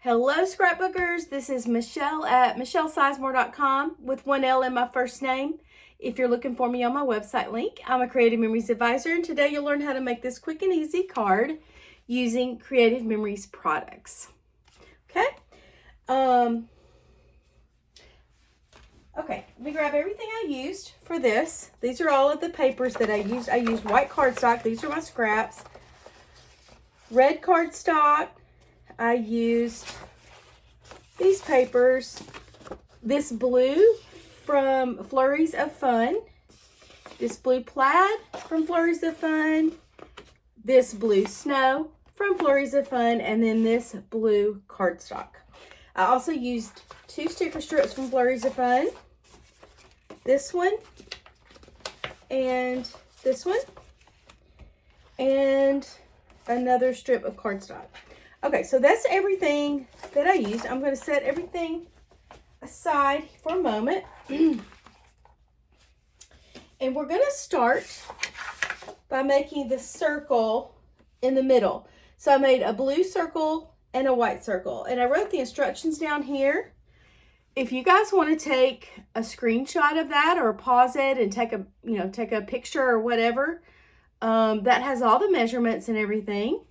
Hello scrapbookers, this is Michelle at michellesizemore.com with one L in my first name. If you're looking for me on my website link, I'm a Creative Memories advisor, and today you'll learn how to make this quick and easy card using Creative Memories products. Okay, let me grab everything I used for this. These are all of the papers that I used. I used white cardstock. These are my scraps. Red cardstock. I used these papers, this blue from Flurries of Fun, this blue plaid from Flurries of Fun, this blue snow from Flurries of Fun, and then this blue cardstock. I also used 2 sticker strips from Flurries of Fun, this one, and this one, and another strip of cardstock. Okay, so that's everything that I used. I'm going to set everything aside for a moment. And we're going to start by making the circle in the middle. So I made a blue circle and a white circle. And I wrote the instructions down here. If you guys want to take a screenshot of that or pause it and take a picture or whatever, that has all the measurements and everything.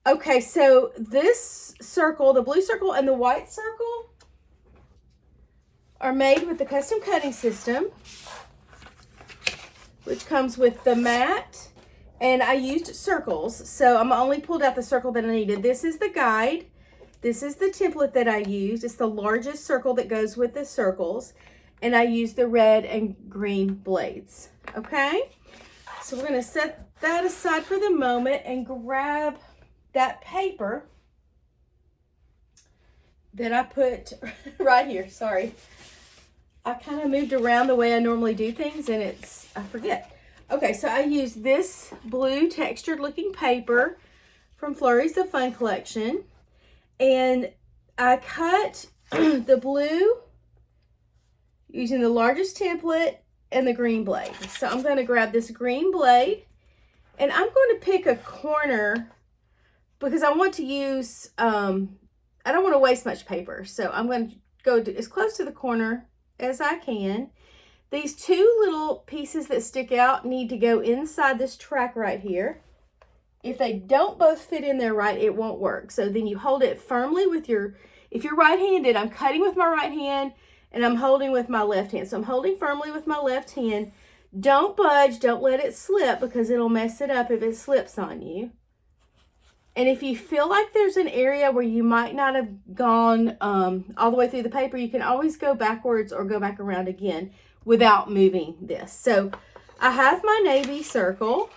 Okay, so this circle, the blue circle and the white circle, are made with the custom cutting system, which comes with the mat, and I used circles, so I'm only pulled out the circle that I needed. This is the guide. This is the template that I used. It's the largest circle that goes with the circles, and I used the red and green blades. Okay, so we're going to set that aside for the moment and grab that paper that I put right here. Sorry, I kind of moved around the way I normally do things and I forget. Okay, so I used this blue textured looking paper from Flurries of Fun collection, and I cut the blue using the largest template and the green blade. So I'm going to grab this green blade and I'm going to pick a corner because I want to use, I don't want to waste much paper. So I'm going to go as close to the corner as I can. These 2 little pieces that stick out need to go inside this track right here. If they don't both fit in there right, it won't work. So then you hold it firmly with if you're right-handed, I'm cutting with my right hand and I'm holding with my left hand. So I'm holding firmly with my left hand. Don't budge, don't let it slip because it'll mess it up if it slips on you. And if you feel like there's an area where you might not have gone all the way through the paper, you can always go backwards or go back around again without moving this. So I have my navy circle.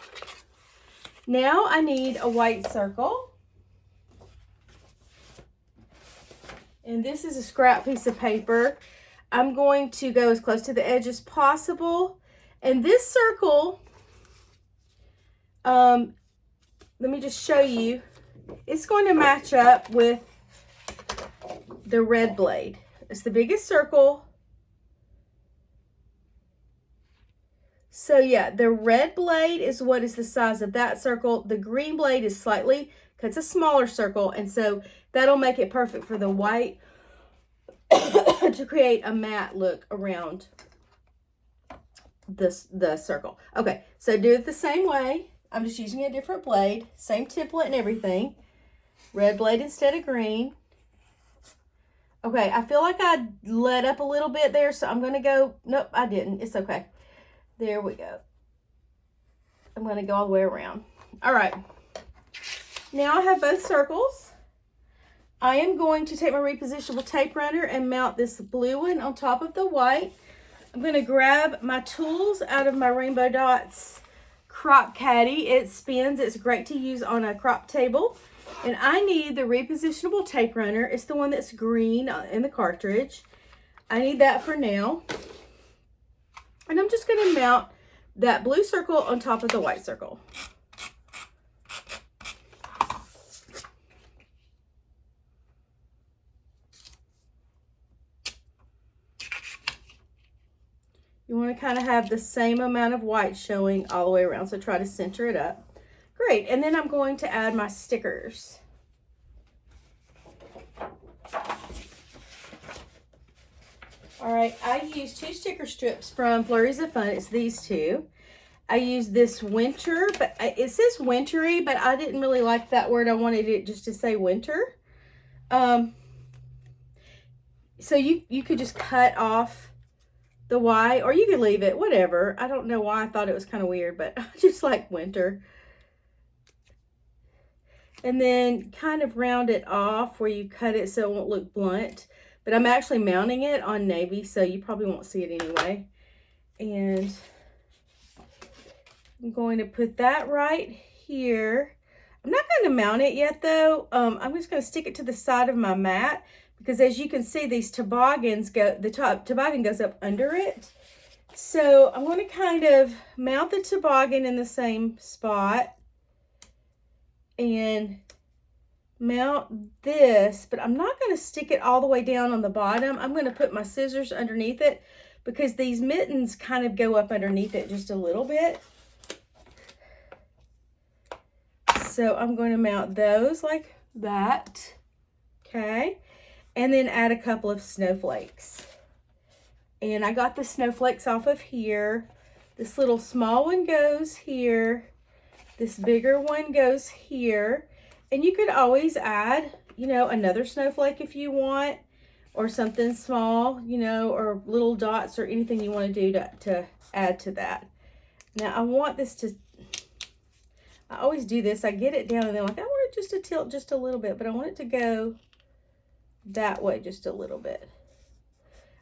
Now I need a white circle. And this is a scrap piece of paper. I'm going to go as close to the edge as possible. And this circle, let me just show you. It's going to match up with the red blade. It's the biggest circle. So yeah, the red blade is what is the size of that circle. The green blade is it's a smaller circle, and so that'll make it perfect for the white to create a matte look around the circle. Okay, so do it the same way. I'm just using a different blade, same template and everything. Red blade instead of green. Okay, I feel like I let up a little bit there, so I'm going to go, nope, I didn't. It's okay. There we go. I'm going to go all the way around. All right. Now I have both circles. I am going to take my repositionable tape runner and mount this blue one on top of the white. I'm going to grab my tools out of my Rainbow Dots crop caddy. It spins. It's great to use on a crop table. And I need the repositionable tape runner. It's the one that's green in the cartridge. I need that for now. And I'm just going to mount that blue circle on top of the white circle. You want to kind of have the same amount of white showing all the way around, so try to center it up. Great, and then I'm going to add my stickers. All right, I use 2 sticker strips from Flurries of Fun. It's these 2. I use this winter, but it says wintry, but I didn't really like that word. I wanted it just to say winter. So you could just cut off the Y, or you could leave it, whatever. I don't know why I thought it was kind of weird, but I just like winter. And then kind of round it off where you cut it so it won't look blunt. But I'm actually mounting it on navy, so you probably won't see it anyway. And I'm going to put that right here. I'm not going to mount it yet, though. I'm just going to stick it to the side of my mat, because as you can see, these toboggans the toboggan goes up under it. So I'm going to kind of mount the toboggan in the same spot and mount this, but I'm not going to stick it all the way down on the bottom. I'm going to put my scissors underneath it, because these mittens kind of go up underneath it just a little bit. So I'm going to mount those like that. Okay. And then add a couple of snowflakes. And I got the snowflakes off of here. This little small one goes here. This bigger one goes here. And you could always add, you know, another snowflake if you want, or something small, you know, or little dots or anything you want to do to add to that. Now I want this to, I always do this. I get it down and then like, I want it just to tilt just a little bit, but I want it to go that way just a little bit.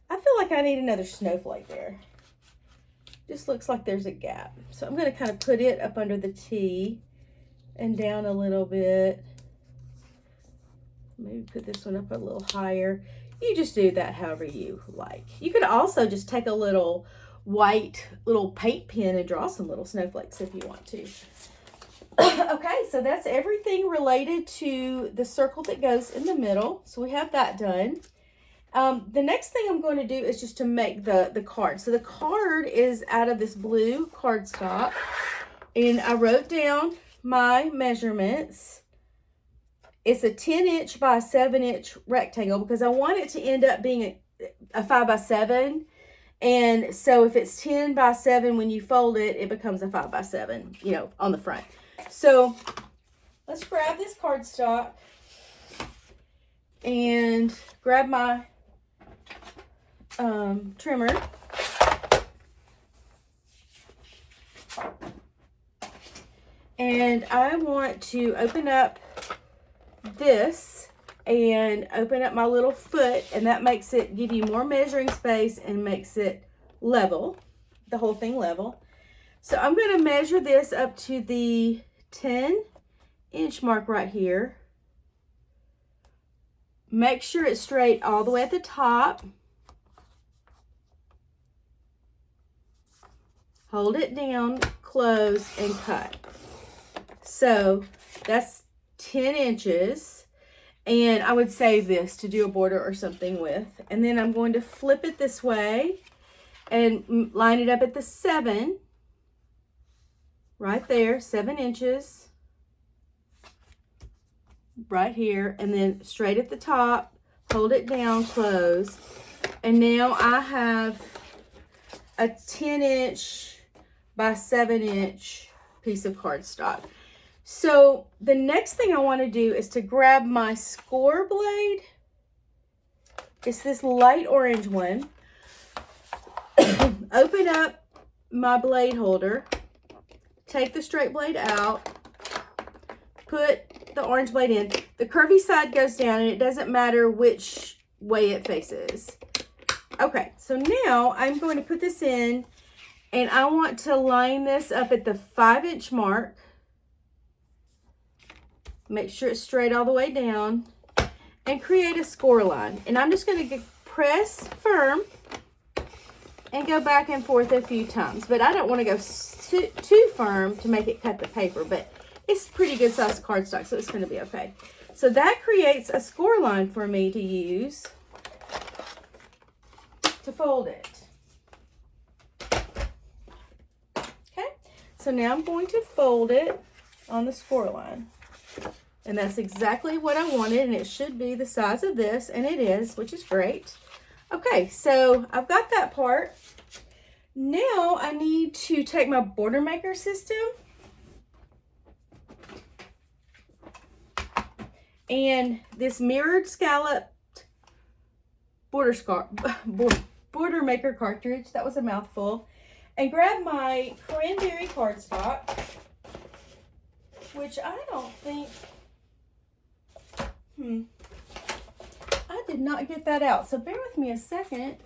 I feel like I need another snowflake there. Just looks like there's a gap. So I'm going to kind of put it up under the T and down a little bit. Maybe put this one up a little higher. You just do that however you like. You could also just take a little white little paint pen and draw some little snowflakes if you want to. Okay, so that's everything related to the circle that goes in the middle. So we have that done. The next thing I'm going to do is just to make the card. So the card is out of this blue cardstock, and I wrote down my measurements. It's a 10-inch by 7-inch rectangle, because I want it to end up being a 5 by 7. And so if it's 10 by 7, when you fold it, it becomes a 5 by 7, you know, on the front. So let's grab this cardstock and grab my trimmer. And I want to open up this and open up my little foot, and that makes it give you more measuring space and makes it level, the whole thing level. So I'm going to measure this up to the 10-inch mark right here. Make sure it's straight all the way at the top. Hold it down, close, and cut. So that's 10 inches. And I would save this to do a border or something with. And then I'm going to flip it this way and line it up at the 7. Right there, 7 inches. Right here. And then straight at the top. Hold it down, close. And now I have a 10-inch by 7-inch piece of cardstock. So the next thing I want to do is to grab my score blade. It's this light orange one. Open up my blade holder. Take the straight blade out. Put the orange blade in. The curvy side goes down, and it doesn't matter which way it faces. Okay, so now I'm going to put this in, and I want to line this up at the 5-inch mark. Make sure it's straight all the way down, and create a score line. And I'm just going to press firm and go back and forth a few times. But I don't want to go too firm to make it cut the paper, but it's pretty good size cardstock, so it's going to be okay. So that creates a score line for me to use to fold it. Okay, so now I'm going to fold it on the score line. And that's exactly what I wanted, and it should be the size of this, and it is, which is great. Okay, so I've got that part. Now I need to take my border maker system and this mirrored scalloped border maker cartridge, that was a mouthful, and grab my cranberry cardstock, which I don't think, I did not get that out, so bear with me a second.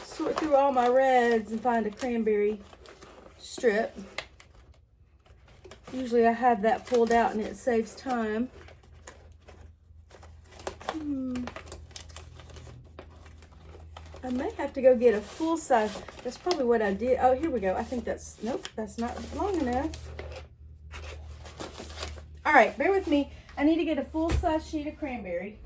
Sort through all my reds and find a cranberry strip. Usually I have that pulled out and it saves time. I may have to go get a full size. That's probably what I did. Oh, here we go. I think that's, nope, that's not long enough. All right, bear with me. I need to get a full size sheet of cranberry.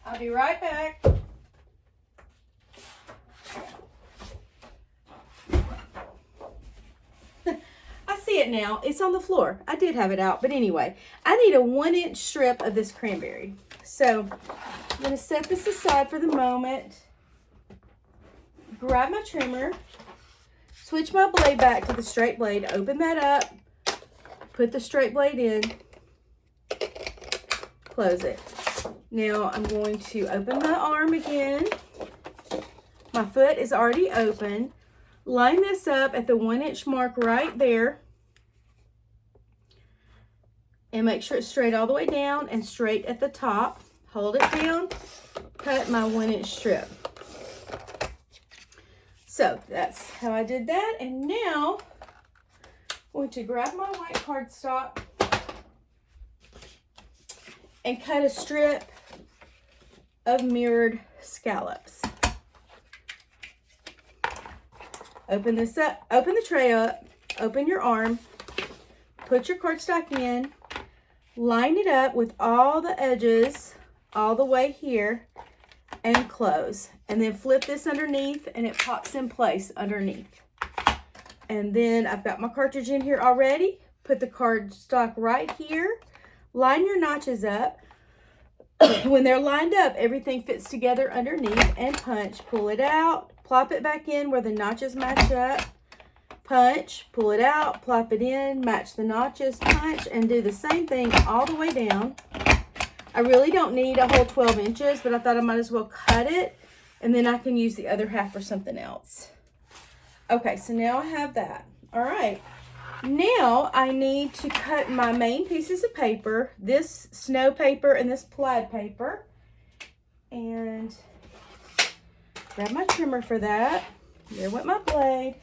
I'll be right back. I see it now. It's on the floor. I did have it out, but anyway, I need a 1-inch strip of this cranberry. So I'm going to set this aside for the moment. Grab my trimmer, switch my blade back to the straight blade, open that up, put the straight blade in, close it. Now I'm going to open my arm again. My foot is already open. Line this up at the 1-inch mark right there. And make sure it's straight all the way down and straight at the top. Hold it down, cut my 1-inch strip. So that's how I did that. And now I'm going to grab my white cardstock and cut a strip of mirrored scallops. Open this up, open the tray up, open your arm, put your cardstock in, line it up with all the edges all the way here and close. And then flip this underneath and it pops in place underneath. And then I've got my cartridge in here already. Put the cardstock right here. Line your notches up. When they're lined up, everything fits together underneath and punch. Pull it out, plop it back in where the notches match up. Punch, pull it out, plop it in, match the notches, punch, and do the same thing all the way down. I really don't need a whole 12 inches, but I thought I might as well cut it, and then I can use the other half for something else. Okay, so now I have that. All right. Now I need to cut my main pieces of paper, this snow paper and this plaid paper, and grab my trimmer for that. There went my blade.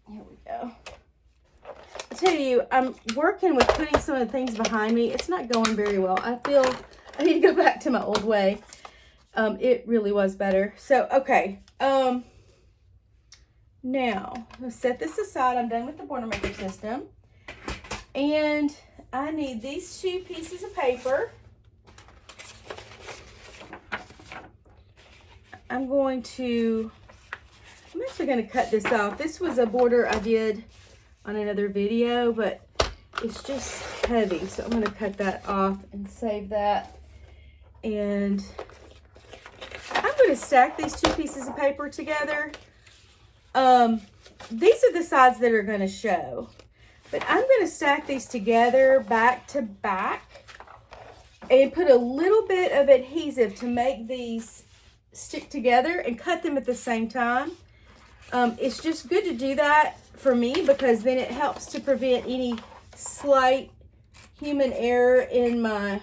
Here we go. I tell you, I'm working with putting some of the things behind me. It's not going very well. I feel I need to go back to my old way. It really was better. So, okay. Now, let's set this aside. I'm done with the border maker system. And I need these 2 pieces of paper. I'm actually going to cut this off. This was a border I did on another video, but it's just heavy. So I'm going to cut that off and save that. And I'm going to stack these 2 pieces of paper together. These are the sides that are going to show, but I'm going to stack these together back to back and put a little bit of adhesive to make these stick together and cut them at the same time. It's just good to do that for me because then it helps to prevent any slight human error in my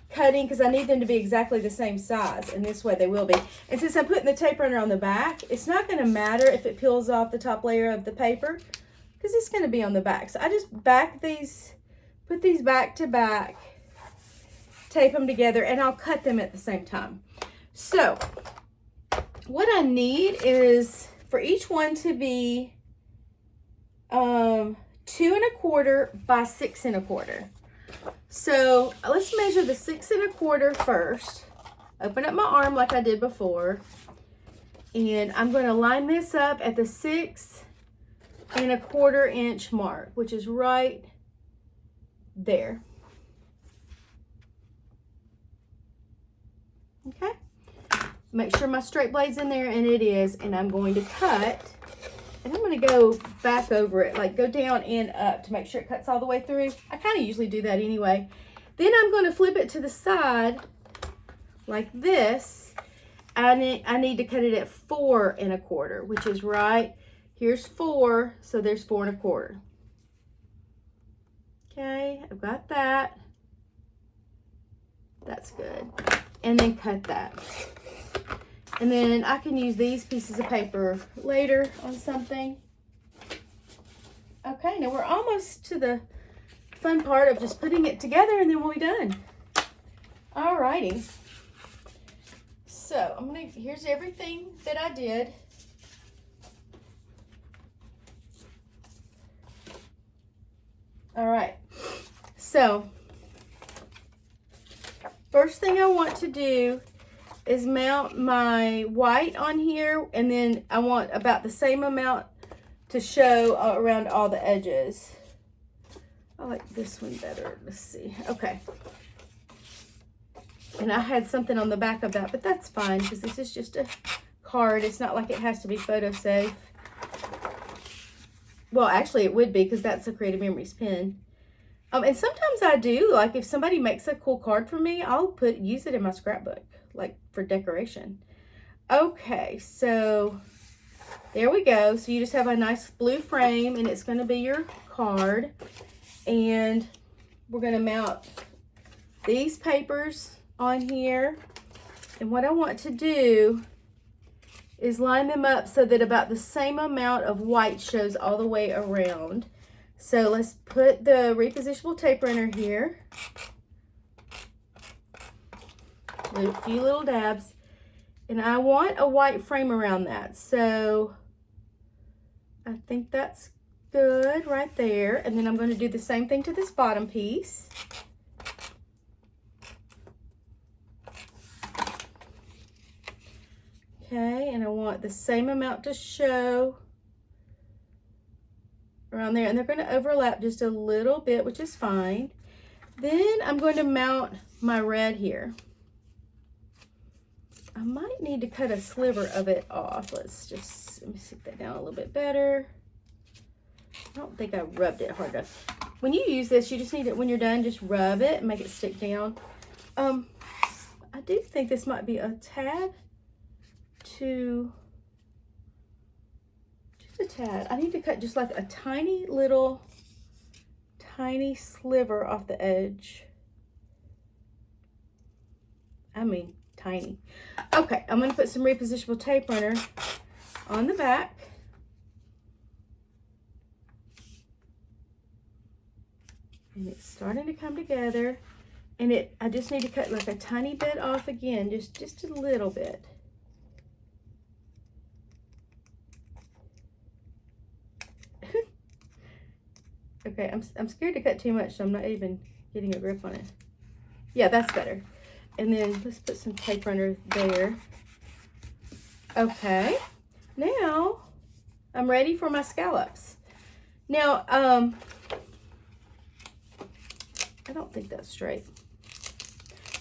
cutting, because I need them to be exactly the same size, and this way they will be. And since I'm putting the tape runner on the back, it's not going to matter if it peels off the top layer of the paper because it's going to be on the back. So I just back these, put these back to back, tape them together, and I'll cut them at the same time. So what I need is for each one to be 2 1/4 by 6 1/4. So let's measure the 6 1/4 first. Open up my arm like I did before. And I'm going to line this up at the 6 and a 1/4 inch mark, which is right there. Okay, make sure my straight blade's in there, and it is, and I'm going to cut, and I'm going to go back over it, like go down and up to make sure it cuts all the way through. I kind of usually do that anyway. Then I'm going to flip it to the side like this. I need to cut it at 4 1/4, which is right. Here's 4, so there's 4 1/4. Okay, I've got that. That's good. And then cut that. And then I can use these pieces of paper later on something. Okay, now we're almost to the fun part of just putting it together, and then we'll be done. Alrighty. So here's everything that I did. All right, so first thing I want to do is mount my white on here, and then I want about the same amount to show around all the edges. I like this one better. Let's see. Okay. And I had something on the back of that, but that's fine because this is just a card. It's not like it has to be photo safe. Well, actually it would be because that's a Creative Memories pen. And sometimes I do, like if somebody makes a cool card for me, I'll use it in my scrapbook, like for decoration. Okay, so there we go. So you just have a nice blue frame, and it's going to be your card. And we're going to mount these papers on here. And what I want to do is line them up so that about the same amount of white shows all the way around. So let's put the repositionable tape runner here. A few little dabs. And I want a white frame around that. So I think that's good right there. And then I'm going to do the same thing to this bottom piece. Okay, and I want the same amount to show around there, and they're going to overlap just a little bit, which is fine. Then I'm going to mount my red here. I might need to cut a sliver of it off. Let me stick that down a little bit better. I don't think I rubbed it hard enough. When you use this, you just need it, when you're done, just rub it and make it stick down. I do think this might be a tad just a tad. I need to cut just like a tiny sliver off the edge. I mean, tiny. Okay, I'm going to put some repositionable tape runner on the back. And it's starting to come together. And I just need to cut like a tiny bit off again, just a little bit. Okay, I'm scared to cut too much, so I'm not even getting a grip on it. Yeah, that's better. And then let's put some tape runner there. Okay, now I'm ready for my scallops. Now, I don't think that's straight.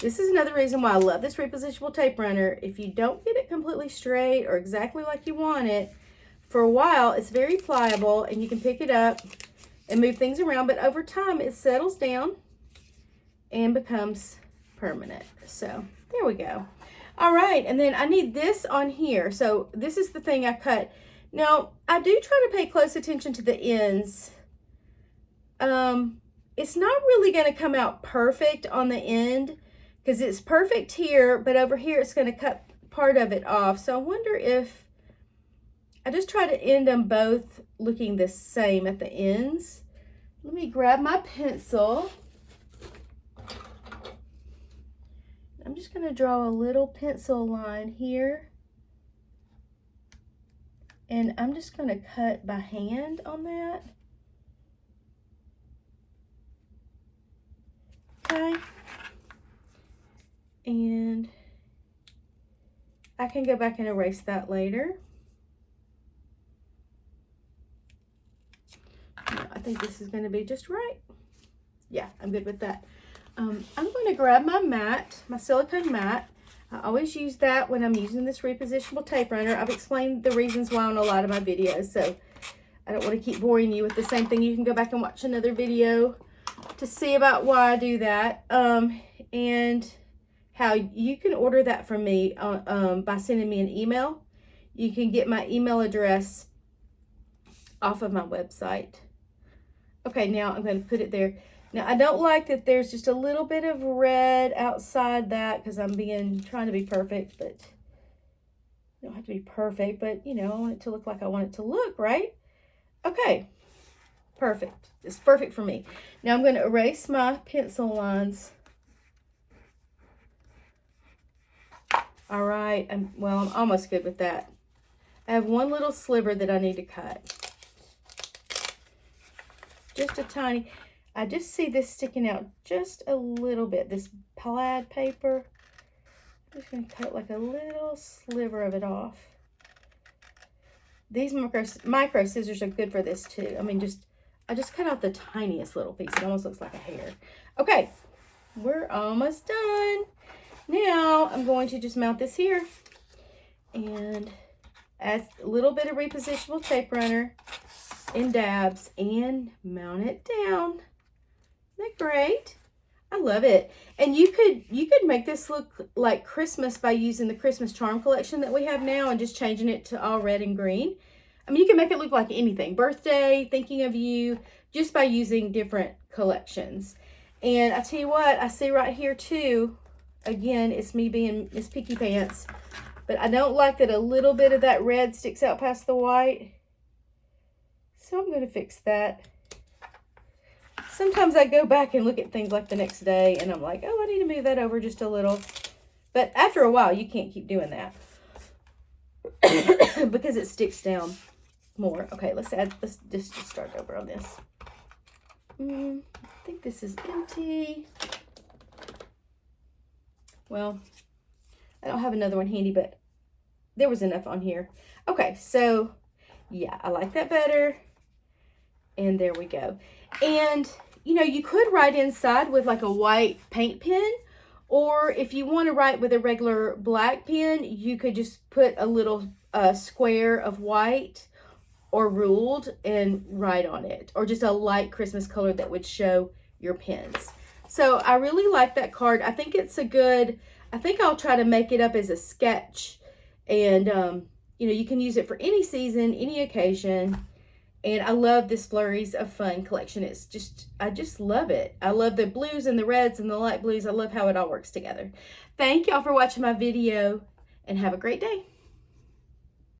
This is another reason why I love this repositionable tape runner. If you don't get it completely straight or exactly like you want it, for a while it's very pliable and you can pick it up and move things around, but over time it settles down and becomes permanent. So there we go. All right, and then I need this on here. So this is the thing I cut. Now I do try to pay close attention to the ends. It's not really going to come out perfect on the end because it's perfect here, but over here it's going to cut part of it off. So I wonder if I just try to end them both looking the same at the ends. Let me grab my pencil. I'm just going to draw a little pencil line here. And I'm just going to cut by hand on that. Okay. And I can go back and erase that later. think this is going to be just right. Yeah, I'm good with that. I'm going to grab my mat, my silicone mat. I always use that when I'm using this repositionable tape runner. I've explained the reasons why on a lot of my videos, so I don't want to keep boring you with the same thing. You can go back and watch another video to see about why I do that, and how you can order that from me by sending me an email. You can get my email address off of my website. Okay, now I'm going to put it there. Now, I don't like that there's just a little bit of red outside that because I'm trying to be perfect, but you don't have to be perfect, but you know, I want it to look like I want it to look, right? Okay, perfect. It's perfect for me. Now I'm going to erase my pencil lines. All right, I'm almost good with that. I have one little sliver that I need to cut. Just a tiny, I just see this sticking out just a little bit, this plaid paper. I'm just going to cut like a little sliver of it off. These micro scissors are good for this too. I mean, I just cut out the tiniest little piece. It almost looks like a hair. Okay, we're almost done. Now I'm going to just mount this here and add a little bit of repositionable tape runner in dabs and mount it down. Isn't that great? I love it. And you could make this look like Christmas by using the Christmas charm collection that we have now and just changing it to all red and green. I mean, you can make it look like anything. Birthday, thinking of you, just by using different collections. And I tell you what, I see right here too, again, it's me being Miss Picky Pants, but I don't like that a little bit of that red sticks out past the white. So I'm going to fix that. Sometimes I go back and look at things like the next day and I'm like, oh, I need to move that over just a little. But after a while, you can't keep doing that because it sticks down more. Okay, let's just start over on this. I think this is empty. Well, I don't have another one handy, but there was enough on here. Okay, so yeah, I like that better. And there we go. And, you know, you could write inside with like a white paint pen, or if you want to write with a regular black pen, you could just put a little square of white or ruled and write on it, or just a light Christmas color that would show your pens. So I really like that card. I think it's I think I'll try to make it up as a sketch, and, you know, you can use it for any season, any occasion. And I love this Flurries of Fun collection. I just love it. I love the blues and the reds and the light blues. I love how it all works together. Thank y'all for watching my video and have a great day.